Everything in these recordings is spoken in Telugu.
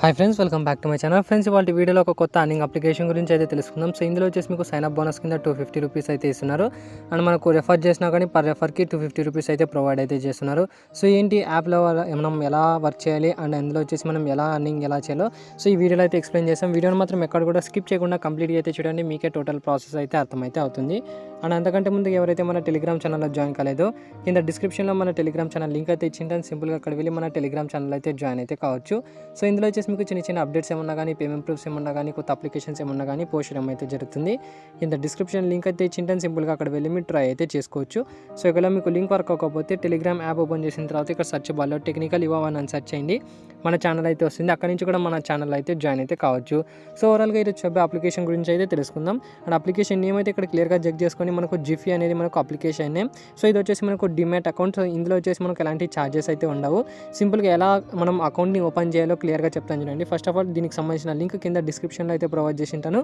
Hi friends, welcome back to my channel. Friends, ఇవాళ వీడియోలో ఒక కొత్త అర్నింగ్ అప్లికేషన్ గురించి అయితే తెలుసుకుందాం. సో ఇందులో వచ్చేసి మీకు సైన్ అప్ బోనస్ కింద 250 రూపీస్ అయితే ఇస్తున్నారు. అండ్ మనకు రెఫర్ చేసినా కానీ పర్ రెఫర్కి 250 రూపీస్ అయితే ప్రొవైడ్ అయితే చేస్తున్నారు. సో ఏంటి యాప్లో మనం ఎలా వర్క్ చేయాలి అండ్ అందులో వచ్చేసి మనం ఎలా అర్నింగ్ ఎలా చేయాలో సో ఈ వీడియోలో అయితే ఎక్స్ప్లెయిన్ చేస్తాం. వీడియోని మాత్రం ఎక్కడ కూడా స్కిప్ చేయకుండా కంప్లీట్గా అయితే చూడండి, మీకే టోటల్ ప్రాసెస్ అయితే అర్థమైతే అవుతుంది. అండ్ అంతకంటే ముందు ఎవరైతే మన టెలిగ్రామ్ ఛానల్లో జాయిన్ కాలేదో కింద డిస్క్రిప్షన్లో మన టెలిగ్రామ్ ఛానల్ లింక్ అయితే ఇచ్చింటాను. సింపుల్గా అక్కడ వెళ్ళి మన టెలిగ్రామ్ ఛానల్ అయితే జాయిన్ అయితే కావచ్చు. సో ఇందులో వచ్చేసి మీకు చిన్న చిన్న అప్డేట్స్ ఏమన్నా కానీ, పేమెంట్ ప్రూఫ్స్ ఏమన్నా కానీ, కొత్త అప్లికేషన్స్ ఏమన్నా కానీ పోస్ట్ చేయడం అయితే జరుగుతుంది. కింద డిస్క్రిప్షన్ లింక్ అయితే ఇచ్చింటాను. సింపుల్గా అక్కడ వెళ్ళి మీరు ట్రై అయితే చేసుకోవచ్చు. సో ఇక్కడ మీకు లింక్ వర్క్ అవ్వకపోతే టెలిగ్రామ్ యాప్ ఓపెన్ చేసిన తర్వాత ఇక్కడ సెర్చ్ బార్లో టెక్నికల్ ఇవ్వని అని సెర్చ్ చేయండి, మన ఛానల్ అయితే వస్తుంది. అక్కడ నుంచి కూడా మన ఛానల్ అయితే జాయిన్ అయితే కావచ్చు. సో ఓవరాల్గా ఈరోజు చెప్పే అప్లికేషన్ గురించి అయితే తెలుసుకుందాం. అండ్ అప్లికేషన్ నేమ్ అయితే ఇక్కడ క్లియర్గా చెక్ చేసుకొని మనకు జిఫీ అనేది మనకు అప్లికేషన్ నేమ్. సో ఇది వచ్చేసి మనకు డిమాట్ అకౌంట్. సో ఇందులో వచ్చేసి మనకు ఎలాంటి ఛార్జెస్ అయితే ఉండవు. సింపుల్గా ఎలా మనం అకౌంట్ని ఓపెన్ చేయాలో క్లియర్గా చెప్తాను చూడండి. ఫస్ట్ ఆఫ్ ఆల్ దీనికి సంబంధించిన లింక్ కింద డిస్క్రిప్షన్లో అయితే ప్రొవైడ్ చేసి ఉంటాను.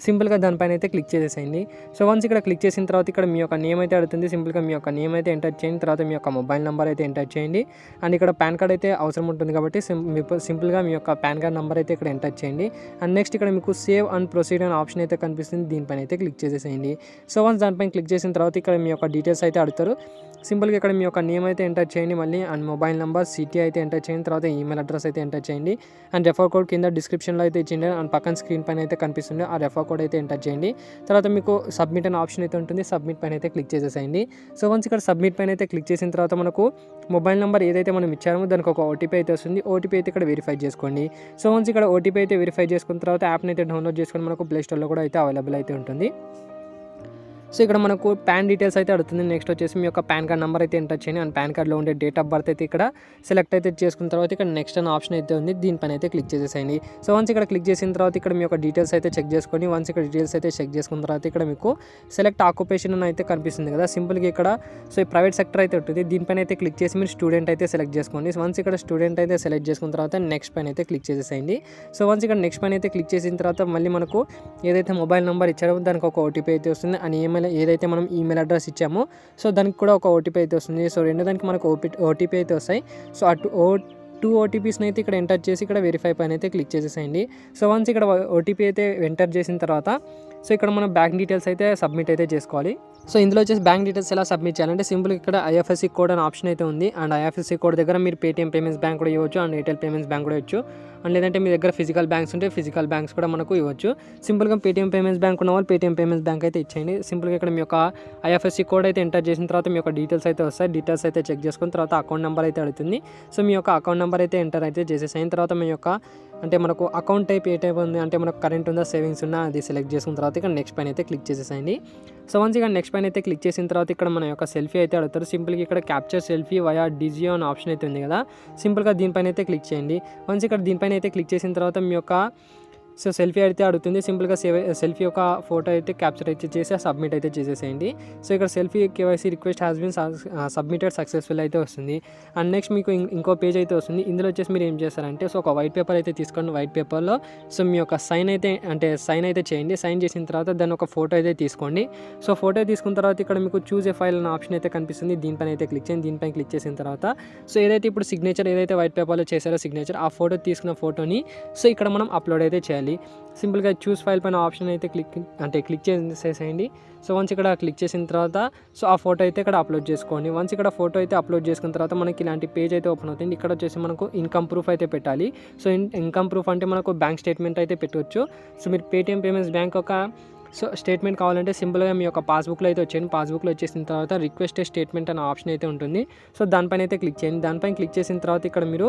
సింపుల్గా దానిపైన అయితే క్లిక్ చేసేసేయండి. సో వన్స్ ఇక్కడ క్లిక్ చేసిన తర్వాత ఇక్కడ మీ యొక్క నేమ్ అయితే అడుగుతుంది. సింపుల్గా మీ యొక్క నేమ్ అయితే ఎంటర్ చేయండి. తర్వాత మీ యొక్క మొబైల్ నెంబర్ అయితే ఎంటర్ చేయండి. అండ్ ఇక్కడ పాన్ కార్డ్ అయితే అవసరం ఉంటుంది కాబట్టి సింపుల్గా మీ యొక్క పాన్ కార్డ్ నెంబర్ అయితే ఇక్కడ ఎంటర్ చేయండి. అండ్ నెక్స్ట్ ఇక్కడ మీకు సేవ్ అండ్ ప్రొసీడ్ అనే ఆప్షన్ అయితే కనిపిస్తుంది, దీనిపైన అయితే క్లిక్ చేసేసేయండి. సో వన్స్ దానిపైన క్లిక్ చేసిన తర్వాత ఇక్కడ మీ యొక్క డీటెయిల్స్ అయితే అడుగుతారు. సింపుల్గా ఇక్కడ మీ యొక్క నేమ్ అయితే ఎంటర్ చేయండి, మళ్ళీ అండ్ మొబైల్ నెంబర్, సిటీ అయితే ఎంటర్ చేయండి, తర్వాత ఈమెయిల్ అడ్రస్ అయితే ఎంటర్ చేయండి. అండ్ రెఫర్ కోడ్ కింద డిస్క్రిప్షన్లో అయితే ఇచ్చిండి అండ్ పక్కన స్క్రీన్ పైన అయితే కనిపిస్తుంది, ఆ రెఫర్ కోడ్ అయితే ఎంటర్ చేయండి. తర్వాత మీకు సబ్మిట్ అనే ఆప్షన్ అయితే ఉంటుంది, సబ్మిట్ పైన అయితే క్లిక్ చేసేసేయండి. సో వన్స్ ఇక్కడ సబ్మిట్ పైన అయితే క్లిక్ చేసిన తర్వాత మనకు మొబైల్ నెంబర్ ఏదైతే మనం ఇచ్చామో దానికి ఒక ఓటీపీ అయితే వస్తుంది. ఓటీపీ అయితే ఇక్కడ వెరిఫై చేసుకోండి. సో వన్స్ ఇక్కడ ఓటీపీ అయితే వెరిఫై చేసుకున్న తర్వాత యాప్ని అయితే డౌన్లోడ్ చేసుకొని మనకు ప్లే స్టోర్లో కూడా అయితే అవైలబుల్ అయితే ఉంటుంది. సో ఇక్కడ మనకు పాన్ డీటెయిల్స్ అయితే అడుగుతుంది. నెక్స్ట్ వచ్చేసి మీ యొక్క పాన్ కార్డ్ నెంబర్ అయితే ఎంటర్ చేయండి. అండ్ పాన్ కార్డ్లో ఉండే డేట్ ఆఫ్ బర్త్ అయితే ఇక్కడ సెలెక్ట్ అయితే చేసుకున్న తర్వాత ఇక్కడ నెక్స్ట్ అనే ఆప్షన్ అయితే ఉంది, దీనిపైన అయితే క్లిక్ చేసేసేయండి. సో వన్స్ ఇక్కడ క్లిక్ చేసిన తర్వాత ఇక్కడ మీ యొక్క డీటెయిల్స్ అయితే చెక్ చేసుకొని వన్స్ ఇక్కడ డీటెయిల్స్ అయితే చెక్ చేసుకున్న తర్వాత ఇక్కడ మీకు సెలెక్ట్ ఆక్యుపేషన్ అని అయితే కనిపిస్తుంది కదా. సింపుల్గా ఇక్కడ సో ఈ ప్రైవేట్ సెక్టర్ అయితే ఉంటుంది, దీనిపైన అయితే క్లిక్ చేసి మీరు స్టూడెంట్ అయితే సెలెక్ట్ చేసుకోండి. వన్స్ ఇక్కడ స్టూడెంట్ అయితే సెలెక్ట్ చేసుకున్న తర్వాత నెక్స్ట్ పైన అయితే క్లిక్ చేసేసేయండి. సో వన్స్ ఇక్కడ నెక్స్ట్ పైన అయితే క్లిక్ చేసిన తర్వాత మళ్ళీ మనకు ఏదైతే మొబైల్ నెంబర్ ఇచ్చారో దానికి ఒక ఓటీపీ అయితే వస్తుంది. అండ్ ఏదైతే మనం ఈమెయిల్ అడ్రస్ ఇచ్చామో సో దానికి కూడా ఒక ఓటీపీ అయితే వస్తుంది. సో రెండు దానికి మనకు ఓటీపీ అయితే వస్తాయి. సో టూ ఓటీపీస్ని అయితే ఇక్కడ ఎంటర్ చేసి ఇక్కడ వెరిఫై పైన అయితే క్లిక్ చేసేసేయండి. సో వన్స్ ఇక్కడ ఓటీపీ అయితే ఎంటర్ చేసిన తర్వాత సో ఇక్కడ మనం బ్యాంక్ డీటెయిల్స్ అయితే సబ్మిట్ అయితే చేసుకోవాలి. సో ఇందులో వచ్చేసి బ్యాంక్ డీటెయిల్స్ ఎలా సబ్మిట్ చేయాలంటే సింపుల్గా ఇక్కడ ఐఎఫ్ఎస్సి కోడ్ అనే ఆప్షన్ అయితే ఉంది. అండ్ ఐఎఫ్ఎస్సి కోడ్ దగ్గర మీరు పేటీఎం పేమెంట్స్ బ్యాంక్ కూడా ఇవ్వచ్చు, అండ్ ఎయిర్టెల్ పేమెంట్స్ బ్యాంక్ కూడా ఇవ్వచ్చు. అండ్ లేదంటే మీ దగ్గర ఫిజికల్ బ్యాంక్స్ ఉంటే ఫిజికల్ బ్యాంక్స్ కూడా మనకు ఇవ్వచ్చు. సింపుల్గా పేటీఎం పేమెంట్స్ బ్యాంక్ ఉన్న వాళ్ళు పేటీఎం పేమెంట్స్ బ్యాంక్ అయితే ఇచ్చేయండి. సింపుల్గా ఇక్కడ మీ యొక్క ఐఎఫ్ఎస్సి కోడ్ అయితే ఎంటర్ చేసిన తర్వాత మీ యొక్క డీటెయిల్స్ అయితే వస్తాయి. డీటెయిల్స్ అయితే చెక్ చేసుకున్న తర్వాత అకౌంట్ నెంబర్ అయితే అడుగుతుంది. సో మీ యొక్క అకౌంట్ నెంబర్ అయితే ఎంటర్ అయితే చేసేసిన తర్వాత మీ యొక్క అంటే మనకు అకౌంట్ టైప్ ఏ టైప్ ఉంది అంటే మనకు కరెంట్ ఉందా సేవింగ్స్ ఉందా అది సెలెక్ట్ చేసుకున్న తర్వాత ఇక్కడ నెక్స్ట్ పైన అయితే క్లిక్ చేసేసేయండి. సో వన్స్ ఇక్కడ నెక్స్ట్ పైన అయితే క్లిక్ చేసిన తర్వాత ఇక్కడ మన యొక్క సెల్ఫీ అయితే అడుగుతారు. సింపుల్గా ఇక్కడ క్యాప్చర్ సెల్ఫీ వయా డిజియో అనే ఆప్షన్ అయితే ఉంది కదా, సింపుల్గా దీనిపైన అయితే క్లిక్ చేయండి. వన్స్ ఇక్కడ దీనిపైన అయితే క్లిక్ చేసిన తర్వాత మీ యొక్క సో సెల్ఫీ అయితే అడుగుతుంది. సింపుల్గా సెల్ఫీ యొక్క ఫోటో అయితే క్యాప్చర్ అయితే చేసి సబ్మిట్ అయితే చేసేసేయండి. సో ఇక్కడ selfie KYC request has been submitted successful అయితే వస్తుంది. అండ్ నెక్స్ట్ మీకు ఇంకో పేజ్ అయితే వస్తుంది. ఇందులో వచ్చేసి మీరు ఏం చేస్తారంటే సో ఒక వైట్ పేపర్ అయితే తీసుకోండి. వైట్ పేపర్లో సో మీ యొక్క సైన్ అయితే చేయండి. సైన్ చేసిన తర్వాత దాన్ని ఒక ఫోటో అయితే తీసుకోండి. సో ఫోటో తీసుకున్న తర్వాత ఇక్కడ మీకు చూజ్ ఏ ఫైల్ అనే ఆప్షన్ అయితే కనిపిస్తుంది, దీనిపైన అయితే క్లిక్ చేయండి. దీనిపైన క్లిక్ చేసిన తర్వాత సో ఏదైతే ఇప్పుడు సిగ్నేచర్ ఏదైతే వైట్ పేపర్లో చేశారో సిగ్నేచర్ ఆ ఫోటో తీసుకున్న ఫోటోని సో ఇక్కడ మనం అప్లోడ్ అయితే చేయాలి. సింపుల్గా చూస్ ఫైల్ పైన ఆప్షన్ అయితే క్లిక్ చేసేసేయండి. సో వన్స్ ఇక్కడ క్లిక్ చేసిన తర్వాత సో ఆ ఫోటో అయితే ఇక్కడ అప్లోడ్ చేసుకోండి. వన్స్ ఇక్కడ ఫోటో అయితే అప్లోడ్ చేసుకున్న తర్వాత మనకి ఇలాంటి పేజ్ అయితే ఓపెన్ అవుతుంది. ఇక్కడ వచ్చేసి మనకు ఇన్కమ్ ప్రూఫ్ అయితే పెట్టాలి. సో ఇన్కమ్ ప్రూఫ్ అంటే మనకు బ్యాంక్ స్టేట్మెంట్ అయితే పెట్టవచ్చు. సో మీరు పేటీఎం పేమెంట్స్ బ్యాంక్ ఒక సో స్టేట్మెంట్ కావాలంటే సింపుల్గా మీ యొక్క పాస్బుక్లో అయితే వచ్చేయండి. పాస్బుక్లో వచ్చేసిన తర్వాత రిక్వెస్ట్ స్టేట్మెంట్ అనే ఆప్షన్ అయితే ఉంటుంది. సో దానిపైన అయితే క్లిక్ చేయండి. దానిపైన క్లిక్ చేసిన తర్వాత ఇక్కడ మీరు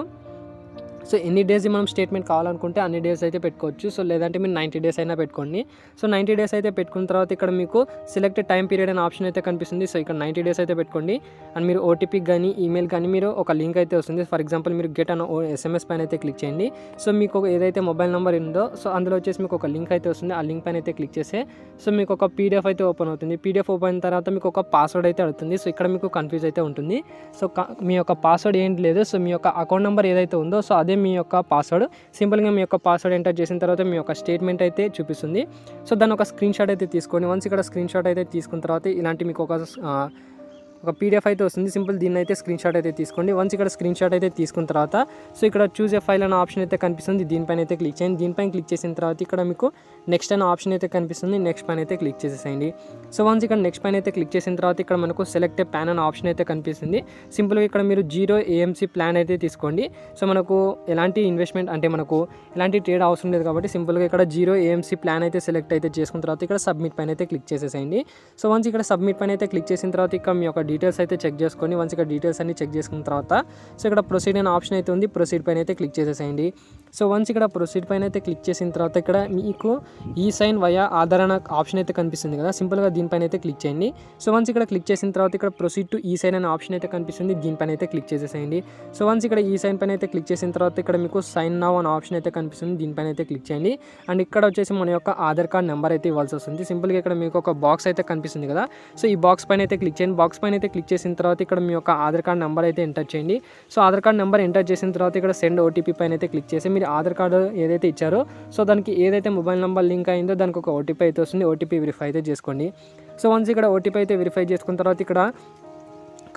సో ఎన్ని డేస్ మనం స్టేట్మెంట్ కావాలనుకుంటే అన్ని డేస్ అయితే పెట్టుకోవచ్చు. సో లేదంటే మీరు 90 డేస్ అయినా పెట్టుకోండి. సో 90 డేస్ అయితే పెట్టుకున్న తర్వాత ఇక్కడ మీకు సెలెక్టెడ్ టైం పీరియడ్ అనే ఆప్షన్ అయితే కనిపిస్తుంది. సో ఇక్కడ 90 డేస్ అయితే పెట్టుకోండి. అండ్ మీరు ఓటీపీకి కానీ ఈమెయిల్ కానీ మీరు ఒక లింక్ అయితే వస్తుంది. ఫర్ ఎగ్జాంపుల్ మీరు గెట్ అన్న SMS పైన అయితే క్లిక్ చేయండి. సో మీకు ఏదైతే మొబైల్ నెంబర్ ఉందో సో అందులో వచ్చేసి మీకు ఒక లింక్ అయితే వస్తుంది. ఆ లింక్ పైన అయితే క్లిక్ చేస్తే సో మీకు ఒక PDF అయితే ఓపెన్ అవుతుంది. PDF ఓపెన్ అయిన తర్వాత మీకు ఒక పాస్వర్డ్ అయితే అడుగుతుంది. సో ఇక్కడ మీకు కన్ఫ్యూజ్ అయితే ఉంటుంది. సో మీ యొక్క పాస్వర్డ్ ఏంటి లేదు, సో మీ యొక్క అకౌంట్ నెంబర్ ఏదైతే ఉందో సో అదే మీ యొక్క పాస్వర్డ్. సింపుల్గా మీ యొక్క పాస్వర్డ్ ఎంటర్ చేసిన తర్వాత మీ యొక్క స్టేట్మెంట్ అయితే చూపిస్తుంది. సో దాన్ని ఒక స్క్రీన్ షాట్ అయితే తీసుకోండి. వన్స్ ఇక్కడ స్క్రీన్ షాట్ అయితే తీసుకున్న తర్వాత ఇలాంటి మీకు ఒక పీడిఎఫ్ అయితే వస్తుంది. సింపుల్ దీన్ని అయితే స్క్రీన్ షాట్ అయితే తీసుకోండి. వన్స్ ఇక్కడ స్క్రీన్ షాట్ అయితే తీసుకున్న తర్వాత సో ఇక్కడ చూజ్ ఏ ఫైల్ అనే ఆప్షన్ అయితే కనిపిస్తుంది. దీనిపైన అయితే క్లిక్ చేయండి. దీనిపైన క్లిక్ చేసిన తర్వాత ఇక్కడ మీకు నెక్స్ట్ అనే ఆప్షన్ అయితే కనిపిస్తుంది. నెక్స్ట్ పైన అయితే క్లిక్ చేసేసేయండి. సో వన్స్ ఇక్కడ నెక్స్ట్ పైన అయితే క్లిక్ చేసిన తర్వాత ఇక్కడ మనకు సెలెక్ట్ ఏ ప్లాన్ అనే ఆప్షన్ అయితే కనిపిస్తుంది. సింపుల్గా ఇక్కడ మీరు 0 AMC ప్లాన్ అయితే తీసుకోండి. సో మనకు ఎలాంటి ఇన్వెస్ట్మెంట్ అంటే మనకు ఎలాంటి ట్రేడ్ అవసరం లేదు కాబట్టి సింపుల్గా ఇక్కడ 0 AMC ప్లాన్ అయితే సెలెక్ట్ అయితే చేసుకున్న తర్వాత ఇక్కడ సబ్మిట్ పైన అయితే క్లిక్ చేసేసేయండి. సో వన్స్ ఇక్కడ సబ్మిట్ పైన అయితే క్లిక్ చేసిన తర్వాత ఇక్కడ మీ యొక్క డీటెయిల్స్ అయితే చెక్ చేసుకొని వన్స్ ఇక్కడ డీటెయిల్స్ అన్ని చెక్ చేసుకున్న తర్వాత సో ఇక్కడ ప్రొసీడ్ అనే ఆప్షన్ అయితే ఉంది. ప్రొసీడ్ పైన అయితే క్లిక్ చేసేసేయండి. సో వన్స్ ఇక్కడ ప్రొసీడ్ పైన అయితే క్లిక్ చేసిన తర్వాత ఇక్కడ మీకు ఈ సైన్ వయా ఆధార్ అనే ఆప్షన్ అయితే కనిపిస్తుంది కదా, సింపుల్గా దీనిపైన అయితే క్లిక్ చేయండి. సో వన్స్ ఇక్కడ క్లిక్ చేసిన తర్వాత ఇక్కడ ప్రొసీడ్ టు ఈ సైన్ అనే ఆప్షన్ అయితే కనిపిస్తుంది. దీనిపైన అయితే క్లిక్ చేసేసేయండి. సో వన్స్ ఇక్కడ ఈ సైన్ పైన అయితే క్లిక్ చేసిన తర్వాత ఇక్కడ మీకు సైన్ నౌ అనే ఆప్షన్ అయితే కనిపిస్తుంది. దీనిపైన అయితే క్లిక్ చేయండి. అండ్ ఇక్కడ వచ్చేసి మన యొక్క ఆధార్ కార్డ్ నెంబర్ అయితే ఇవ్వాల్సి వస్తుంది. సింపుల్గా ఇక్కడ మీకు ఒక బాక్స్ అయితే కనిపిస్తుంది కదా, సో ఈ బాక్స్ పైన అయితే క్లిక్ చేయండి. బాక్స్ పైన అయితే క్లిక్ చేసిన తర్వాత ఇక్కడ మీ యొక్క ఆధార్ కార్డ్ నెంబర్ అయితే ఎంటర్ చేయండి. So Aadhaar card number enter చేసిన తర్వాత ఇక్కడ సెండ్ OTP పైన అయితే క్లిక్ చేసి మీరు ఆధార్ కార్డు ఏదైతే ఇచ్చారో సో దానికి ఏదైతే మొబైల్ నెంబర్ లింక్ అయిందో దానికి ఒక OTP అయితే వస్తుంది. OTP వెరిఫై అయితే చేసుకోండి. సో వన్స్ ఇక్కడ OTP అయితే వెరిఫై చేసుకున్న తర్వాత ఇక్కడ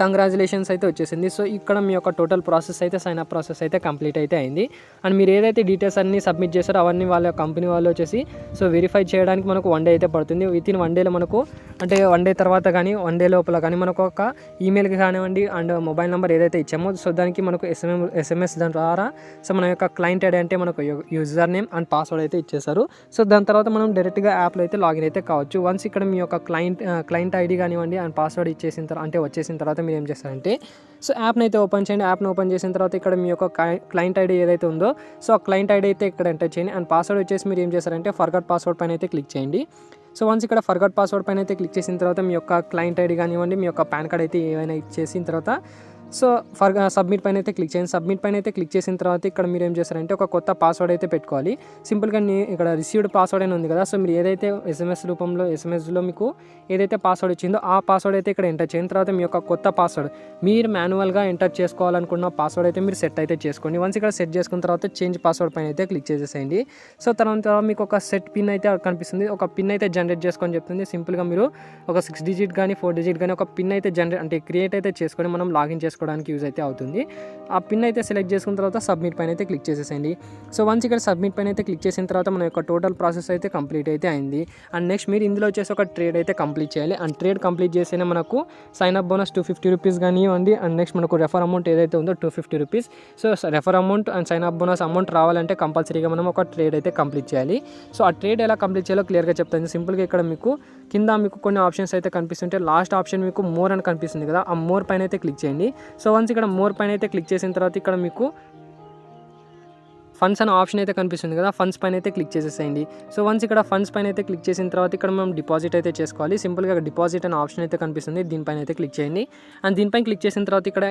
కంగ్రాచులేషన్స్ అయితే వచ్చేసింది. సో ఇక్కడ మీ యొక్క టోటల్ ప్రాసెస్ అయితే సైన్ అప్ ప్రాసెస్ అయితే కంప్లీట్ అయితే అయింది. అండ్ మీరు ఏదైతే డీటెయిల్స్ అన్ని సబ్మిట్ చేశారో అవన్నీ వాళ్ళ కంపెనీ వాళ్ళు వచ్చేసి సో వెరిఫై చేయడానికి మనకు 1 డే అయితే పడుతుంది. వితిన్ 1 డేలో మనకు అంటే 1 డే తర్వాత కానీ 1 డే లోపల కానీ మనకు ఒక ఈమెయిల్కి కానివ్వండి అండ్ మొబైల్ నెంబర్ ఏదైతే ఇచ్చామో సో దానికి మనకు SMS దాని ద్వారా సో మన యొక్క క్లయింట్ ఐడి అంటే మనకు యూజర్ నేమ్ అండ్ పాస్వర్డ్ అయితే ఇచ్చేసారు. సో దాని తర్వాత మనం డైరెక్ట్గా యాప్లో అయితే లాగిన్ అయితే కావచ్చు. వన్స్ ఇక్కడ మీ యొక్క క్లయింట్ ఐడి కానివ్వండి అండ్ పాస్వర్డ్ ఇచ్చేసిన తర్వాత అంటే వచ్చేసిన తర్వాత మీరు ఏం చేస్తారంటే సో యాప్ని అయితే ఓపెన్ చేయండి. యాప్ని ఓపెన్ చేసిన తర్వాత ఇక్కడ మీ యొక్క క్లయింట్ ఐడి ఏదైతే ఉందో సో ఆ క్లయింట్ ఐడి అయితే ఇక్కడ ఎంటర్ చేయండి. అండ్ పాస్వర్డ్ వచ్చేసి మీరు ఏం చేస్తారంటే ఫర్గాట్ పాస్వర్డ్ పైన అయితే క్లిక్ చేయండి. సో వన్స్ ఇక్కడ ఫర్గాట్ పాస్వర్డ్ పైన అయితే క్లిక్ చేసిన తర్వాత మీ యొక్క క్లయింట్ ఐడి కానివ్వండి మీ యొక్క పాన్ కార్డ్ అయితే ఏమైనా ఇచ్చేసిన తర్వాత సో సబ్మిట్ పైన అయితే క్లిక్ చేయండి. సబ్మిట్ పైన అయితే క్లిక్ చేసిన తర్వాత ఇక్కడ మీరు ఏం చేస్తారంటే ఒక కొత్త పాస్వర్డ్ అయితే పెట్టుకోవాలి. సింపుల్గా ఇక్కడ రిసీవ్డ్ పాస్వర్డ్ అని ఉంది కదా, సో మీరు ఏదైతే ఎస్ఎంఎస్లో మీకు ఏదైతే పాస్వర్డ్ ఇచ్చిందో ఆ పాస్వర్డ్ అయితే ఇక్కడ ఎంటర్ చేసిన తర్వాత మీ యొక్క కొత్త పాస్వర్డ్ మీరు మాన్యువల్గా ఎంటర్ చేసుకోవాలనుకున్న పాస్వర్డ్ అయితే మీరు సెట్ అయితే చేసుకోండి. వన్స్ ఇక్కడ సెట్ చేసుకున్న తర్వాత చేంజ్ పాస్వర్డ్ పైన అయితే క్లిక్ చేసేసేయండి. సో తర్వాత మీకు ఒక సెట్ పిన్ అయితే కనిపిస్తుంది. ఒక పిన్ అయితే జనరేట్ చేసుకొని చెప్తుంది. సింపుల్గా మీరు ఒక 6 డిజిట్ కానీ 4 డిజిట్ కానీ ఒక పిన్ అయితే క్రియేట్ అయితే చేసుకొని మనం లాగిన్ చేసుకోవడానికి యూజ్ అయితే అవుతుంది. ఆ పిన్ అయితే సెలెక్ట్ చేసుకున్న తర్వాత సబ్మిట్ పైన అయితే క్లిక్ చేసేసేయండి. సో వన్స్ ఇక్కడ సబ్మిట్ పైన అయితే క్లిక్ చేసిన తర్వాత మన యొక్క టోటల్ ప్రాసెస్ అయితే కంప్లీట్ అయితే అయింది. అండ్ నెక్స్ట్ మీరు ఇందులో వచ్చేసి ఒక ట్రేడ్ అయితే కంప్లీట్ చేయాలి. అండ్ ట్రేడ్ కంప్లీట్ చేస్తేనే మనకు సైన్ అప్ బోనస్ 250 రూపీస్ కానివ్వండి అండ్ నెక్స్ట్ మనకు రెఫర్ అమౌంట్ ఏదైతే ఉందో 250 rupees. So refer amount and sign up bonus amount రావాలంటే కంపల్సరీగా మనం ఒక ట్రేడ్ అయితే కంప్లీట్ చేయాలి. సో ఆ ట్రేడ్ ఎలా కంప్లీట్ చేయాలో క్లియర్గా చెప్తాను. సింపుల్గా ఇక్కడ మీకు కింద మీకు కొన్ని ఆప్షన్స్ అయితే కనిపిస్తుంటే లాస్ట్ ఆప్షన్ మీకు మోర్ అని కనిపిస్తుంది కదా, ఆ మోర్ పైన అయితే క్లిక్ చేయండి. సో వన్స్ ఇక్కడ మోర్ పైన అయితే క్లిక్ చేసిన తర్వాత ఇక్కడ మీకు ఫండ్స్ అనే ఆప్షన్ అయితే కనిపిస్తుంది కదా, ఫండ్స్ పైన అయితే క్లిక్ చేసేసేయండి. సో వన్స్ ఇక్కడ ఫండ్స్ పైన అయితే క్లిక్ చేసిన తర్వాత ఇక్కడ మనం డిపాజిట్ అయితే చేసుకోవాలి. సింపుల్గా డిపాజిట్ అనే ఆప్షన్ అయితే కనిపిస్తుంది, దీనిపైన అయితే క్లిక్ చేయండి. అండ్ దీనిపైన క్లిక్ చేసిన తర్వాత ఇక్కడ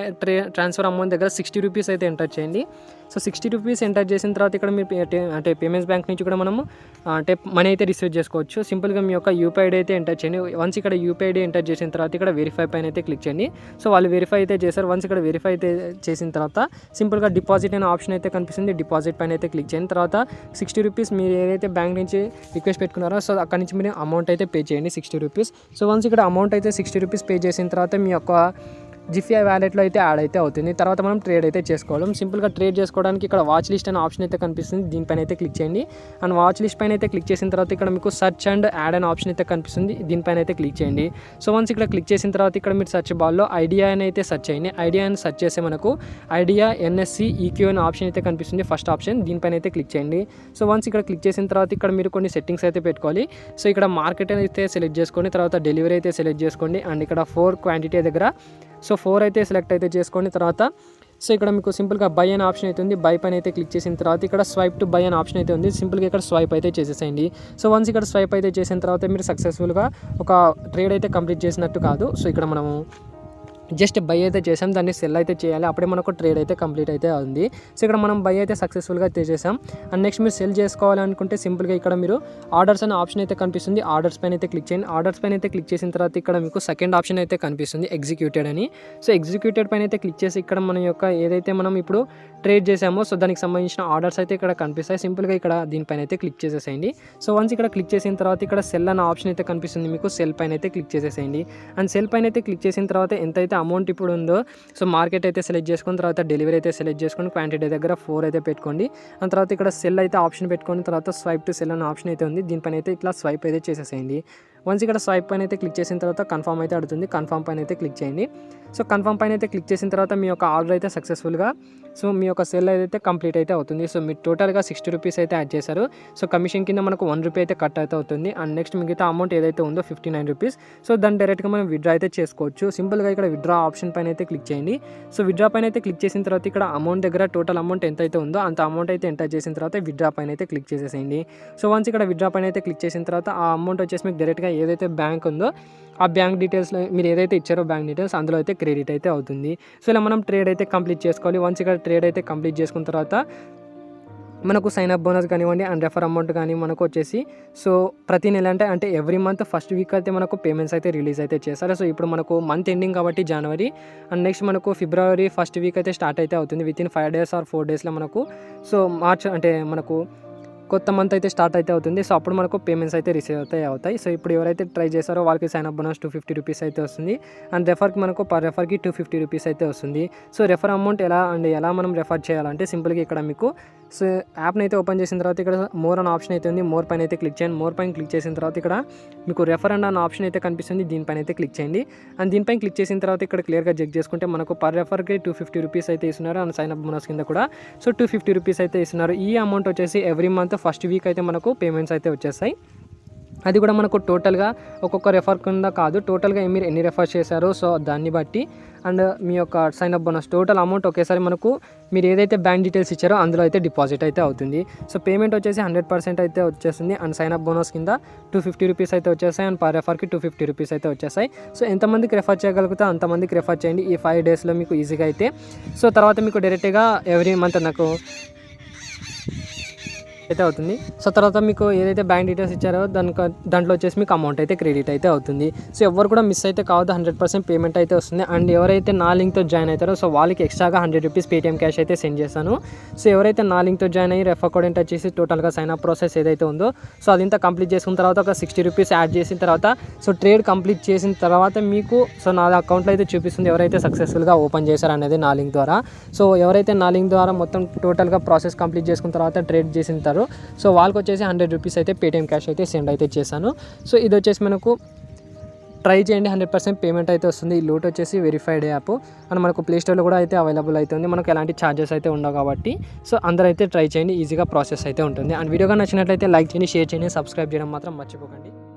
ట్రాన్స్ఫర్ అమౌంట్ దగ్గర 60 రూపీస్ అయితే ఎంటర్ చేయండి. సో 60 రూపీస్ ఎంటర్ చేసిన తర్వాత ఇక్కడ మీరు అంటే పేమెంట్స్ బ్యాంక్ నుంచి కూడా మనము అంటే మనీ అయితే రిసీవ్ చేసుకోవచ్చు. సింపుల్గా మీ యొక్క UPI ఐడి అయితే ఎంటర్ చేయండి. వన్స్ ఇక్కడ UPI ఐడి ఎంటర్ చేసిన తర్వాత ఇక్కడ వెరిఫై పైన అయితే క్లిక్ చేయండి. సో వాళ్ళు వెరిఫై అయితే చేశారు. వన్స్ ఇక్కడ వెరిఫై అయితే చేసిన తర్వాత సింపుల్గా డిపాజిట్ అనే ఆప్షన్ అయితే కనిపిస్తుంది, డిపాజిట్ పైన అయితే క్లిక్ చేయండి. తర్వాత 60 రూపీస్ మీరు ఏదైతే బ్యాంక్ నుంచి రిక్వెస్ట్ పెట్టుకున్నారో సో అక్కడ నుంచి మీరు అమౌంట్ అయితే పే చేయండి 60 రూపీస్. సో వన్స్ ఇక్కడ అమౌంట్ అయితే 60 రూపీస్ పే చేసిన తర్వాత మీ యొక్క జిఫ్ఐ వ్యాలెట్లో అయితే యాడ్ అయితే అవుతుంది. తర్వాత మనం ట్రేడ్ అయితే చేసుకోవడం. సింపుల్గా ట్రేడ్ చేసుకోవడానికి ఇక్కడ వాచ్ లిస్ట్ అనే ఆప్షన్ అయితే కనిపిస్తుంది, దీనిపైన అయితే క్లిక్ చేయండి. అండ్ వాచ్ లిస్ట్ పైన అయితే క్లిక్ చేసిన తర్వాత ఇక్కడ మీకు సర్చ్ అండ్ యాడ్ అనే ఆప్షన్ అయితే కనిపిస్తుంది, దీనిపైన అయితే క్లిక్ చేయండి. సో వన్స్ ఇక్కడ క్లిక్ చేసిన తర్వాత ఇక్కడ మీరు సర్చ్ బాల్లో ఐడియా అని అయితే సర్చ్ చేయండి. ఐడియా అని సర్చ్ చేస్తే మనకు ఐడియా NSE EQ అనే ఆప్షన్ అయితే కనిపిస్తుంది, ఫస్ట్ ఆప్షన్, దీనిపైన అయితే క్లిక్ చేయండి. సో వన్స్ ఇక్కడ క్లిక్ చేసిన తర్వాత ఇక్కడ మీరు కొన్ని సెట్టింగ్స్ అయితే పెట్టుకోవాలి. సో ఇక్కడ మార్కెట్ అయితే సెలెక్ట్ చేసుకోండి, తర్వాత డెలివరీ అయితే సెలెక్ట్ చేసుకోండి. అండ్ ఇక్కడ 4 క్వాంటిటీ దగ్గర సో 4 అయితే సెలెక్ట్ అయితే చేసుకోండి. తర్వాత సో ఇక్కడ మీకు సింపుల్గా బై అనే ఆప్షన్ అయితే ఉంది, బై పైన అయితే క్లిక్ చేసిన తర్వాత ఇక్కడ స్వైప్ టు బై అనే ఆప్షన్ అయితే ఉంది, సింపుల్గా ఇక్కడ స్వైప్ అయితే చేసేసేయండి. సో వన్స్ ఇక్కడ స్వైప్ అయితే చేసిన తర్వాత మీరు సక్సెస్ఫుల్గా ఒక ట్రేడ్ అయితే కంప్లీట్ చేసినట్టు కాదు. సో ఇక్కడ మనము జస్ట్ బై అయితే చేసాం, దాన్ని సెల్ అయితే చేయాలి, అప్పుడే మనకు ట్రేడ్ అయితే కంప్లీట్ అయితే ఉంది. సో ఇక్కడ మనం బై అయితే సక్సెస్ఫుల్గా అయితే చేసాం. అండ్ నెక్స్ట్ మీరు సెల్ చేసుకోవాలనుకుంటే సింపుల్గా ఇక్కడ మీరు ఆర్డర్స్ అనే ఆప్షన్ అయితే కనిపిస్తుంది, ఆర్డర్స్ పైన అయితే క్లిక్ చేయండి. ఆర్డర్స్ పైన అయితే క్లిక్ చేసిన తర్వాత ఇక్కడ మీకు సెకండ్ ఆప్షన్ అయితే కనిపిస్తుంది ఎగ్జిక్యూటెడ్ అని. సో ఎగ్జిక్యూటెడ్ పైన అయితే క్లిక్ చేసి ఇక్కడ మన యొక్క ఏదైతే మనం ఇప్పుడు ట్రేడ్ చేసామో సో దానికి సంబంధించిన ఆర్డర్స్ అయితే ఇక్కడ కనిపిస్తాయి. సింపుల్గా ఇక్కడ దీనిపైన అయితే క్లిక్ చేసేసేయండి. సో వన్స్ ఇక్కడ క్లిక్ చేసిన తర్వాత ఇక్కడ సెల్ అనే ఆప్షన్ అయితే కనిపిస్తుంది మీకు, సెల్ పైన అయితే క్లిక్ చేసేసేయండి. అండ్ సెల్ పైన అయితే క్లిక్ చేసిన తర్వాత ఎంతైతే అమౌంట్ ఇప్పుడు ఉందో సో మార్కెట్ అయితే సెలెక్ట్ చేసుకున్న తర్వాత డెలివరీ అయితే సెలెక్ట్ చేసుకొని క్వాంటిటీ దగ్గర 4 అయితే పెట్టుకోండి. అండ్ తర్వాత ఇక్కడ సెల్ అయితే ఆప్షన్ పెట్టుకొని తర్వాత స్వైప్ టు సెల్ అనే ఆప్షన్ అయితే ఉంది, దీనిపైన అయితే ఇట్లా స్వైప్ అయితే చేసేసేయండి. వన్స్ ఇక్కడ స్వైప్ పైన అయితే క్లిక్ చేసిన తర్వాత కన్ఫర్మ్ అయితే అడుగుతుంది, కన్ఫర్మ్ పైన అయితే క్లిక్ చేయండి. సో కన్ఫర్మ్ పైన అయితే క్లిక్ చేసిన తర్వాత మీ యొక్క ఆర్డర్ అయితే సక్సెస్ఫుల్గా సో మీ యొక్క సెల్ అయితే కంప్లీట్ అయితే అవుతుంది. సో మీరు టోటల్గా 60 రూపీస్ అయితే యాడ్ చేశారు. సో కమిషన్ కింద మనకు 1 రూపీ అయితే కట్ అయితే అవుతుంది. అండ్ నెక్స్ట్ మిగతా అమౌంట్ ఏదైతే ఉందో 59 రూపీస్, సో దాన్ని డైరెక్ట్గా మనం విత్డ్రా అయితే చేసుకోవచ్చు. సింపుల్గా ఇక్కడ విత్డ్రా ఆప్షన్ పైన అయితే క్లిక్ చేయండి. సో విత్డ్రా పైన అయితే క్లిక్ చేసిన తర్వాత ఇక్కడ అమౌంట్ దగ్గర టోటల్ అమౌంట్ ఎంత అయితే ఉందో అంత అమౌంట్ అయితే ఎంటర్ చేసిన తర్వాత విత్డ్రా పైన అయితే క్లిక్ చేసేసేయండి. సో వన్స్ ఇక్కడ విత్డ్రా పైన అయితే క్లిక్ చేసిన తర్వాత ఆ అమౌంట్ వచ్చేసి మీకు డైరెక్ట్గా ఏదైతే బ్యాంక్ ఉందో ఆ బ్యాంక్ డీటెయిల్స్లో మీరు ఏదైతే ఇచ్చారో బ్యాంక్ డీటెయిల్స్ అందులో అయితే క్రెడిట్ అయితే అవుతుంది. సో ఇలా మనం ట్రేడ్ అయితే కంప్లీట్ చేసుకోవాలి. వన్స్ ఇక్కడ ట్రేడ్ అయితే కంప్లీట్ చేసుకున్న తర్వాత మనకు సైన్ అప్ బోనస్ కానివ్వండి అండ్ రెఫర్ అమౌంట్ కానీ మనకు వచ్చేసి సో ప్రతి నెల అంటే ఎవ్రీ మంత్ ఫస్ట్ వీక్ అయితే మనకు పేమెంట్స్ అయితే రిలీజ్ అయితే చేస్తారు. సో ఇప్పుడు మనకు మంత్ ఎండింగ్ కాబట్టి జనవరి, అండ్ నెక్స్ట్ మనకు ఫిబ్రవరి ఫస్ట్ వీక్ అయితే స్టార్ట్ అయితే అవుతుంది. వితిన్ 5 days ఆర్ 4 daysలో మనకు సో మార్చ్ అంటే మనకు కొత్త మంత్ అయితే స్టార్ట్ అయితే అవుతుంది. సో అప్పుడు మనకు పేమెంట్స్ అయితే రిసీవ్ అయితే అవుతాయి. సో ఇప్పుడు ఎవరైతే ట్రై చేస్తారో వాళ్ళకి సైన్ అప్ బోనస్ 250 రూపీస్ అయితే వస్తుంది. అండ్ రెఫర్కి మనకు పర్ రెఫర్కి 250 రూపీస్ అయితే వస్తుంది. సో రెఫర్ అమౌంట్ ఎలా మనం రెఫర్ చేయాలంటే సింపుల్గా ఇక్కడ మీకు సో యాప్ని అయితే ఓపెన్ చేసిన తర్వాత ఇక్కడ మోర్ అనే ఆప్షన్ అయితే ఉంది, మోర్ పైన అయితే క్లిక్ చేయండి. మోర్ పైన క్లిక్ చేసిన తర్వాత ఇక్కడ మీకు రెఫర్ అండ్ అనే ఆప్షన్ అయితే కనిపిస్తుంది, దీనిపైన అయితే క్లిక్ చేయండి. అండ్ దీనిపైన క్లిక్ చేసిన తర్వాత ఇక్కడ క్లియర్గా చెక్ చేసుకుంటే మనకు పర్ రెఫర్కి 250 రూపీస్ అయితే ఇస్తున్నారు. అండ్ సైన్ అప్ బోనస్ కింద కూడా సో 250 రూపీస్ అయితే ఇస్తున్నారు. ఈ అమౌంట్ వచ్చేసి ఎవ్రీ మంత్ ఫస్ట్ వీక్ అయితే మనకు పేమెంట్స్ అయితే వచ్చేస్తాయి. అది కూడా మనకు టోటల్గా ఒక్కొక్క రెఫర్ కింద కాదు, టోటల్గా మీరు ఎన్ని రెఫర్ చేశారో సో దాన్ని బట్టి అండ్ మీ యొక్క sign up bonus total amount ఒకేసారి మనకు మీరు ఏదైతే బ్యాంక్ డీటెయిల్స్ ఇచ్చారో అందులో అయితే డిపాజిట్ అయితే అవుతుంది. సో పేమెంట్ వచ్చేసి 100% అయితే వచ్చేస్తుంది. అండ్ సైన్ అప్ బోనస్ కింద 250 రూపీస్ అయితే వచ్చేస్తాయి. అండ్ పర్ రెఫర్కి 250 రూపీస్ అయితే వచ్చేస్తాయి. సో ఎంతమందికి రెఫర్ చేయగలిగితే అంతమందికి రెఫర్ చేయండి. ఈ 5 daysలో మీకు ఈజీగా అయితే సో తర్వాత మీకు డైరెక్ట్గా ఎవ్రీ మంత్ నాకు అయితే అవుతుంది. సో తర్వాత మీకు ఏదైతే బ్యాంక్ డీటెయిల్స్ ఇచ్చారో దాంట్లో వచ్చేసి మీకు అమౌంట్ అయితే క్రెడిట్ అయితే అవుతుంది. సో ఎవరు కూడా మిస్ అయితే కావద్దు, 100% పేమెంట్ అయితే వస్తుంది. అండ్ ఎవరైతే నా లింక్తో జాయిన్ అవుతారో సో వాళ్ళకి ఎక్స్ట్రాగా 100 రూపీస్ పేటీఎం క్యాష్ అయితే సెండ్ చేస్తాను. సో ఎవరైతే నా లింక్తో జాయిన్ అయ్యి రెఫర్ కోడ్ ఎంటర్ చేసి టోటల్గా సైన్ అప్ ప్రాసెస్ ఏదైతే ఉందో సో అదింతా కంప్లీట్ చేసుకున్న తర్వాత ఒక 60 రూపీస్ యాడ్ చేసిన తర్వాత సో ట్రేడ్ కంప్లీట్ చేసిన తర్వాత మీకు సో నా అకౌంట్లో అయితే చూపిస్తుంది ఎవరైతే సక్సెస్ఫుల్గా ఓపెన్ చేశారనేది నా లింక్ ద్వారా. సో ఎవరైతే నా లింక్ ద్వారా మొత్తం టోటల్గా ప్రాసెస్ కంప్లీట్ చేసుకున్న తర్వాత ట్రేడ్ చేసిన తర్వాత సో వాళ్ళకి వచ్చేసి 100 రూపీస్ అయితే పేటీఎం క్యాష్ అయితే సెండ్ అయితే చేశాను. సో ఇది వచ్చేసి మనకు ట్రై చేయండి, 100% పేమెంట్ అయితే వస్తుంది. ఈ లోట్ వచ్చేసి వెరిఫైడ్ యాప్ అండ్ మనకు ప్లేస్టోర్లో కూడా అయితే అవైలబుల్ అవుతుంది. మనకు ఎలాంటి ఛార్జెస్ అయితే ఉండవు కాబట్టి సో అందరూ అయితే ట్రై చేయండి, ఈజీగా ప్రాసెస్ అయితే ఉంటుంది. అండ్ వీడియోగా నచ్చినట్లయితే లైక్ చేయండి, షేర్ చేయండి, సబ్స్క్రైబ్ చేయడం మాత్రం మర్చిపోకండి.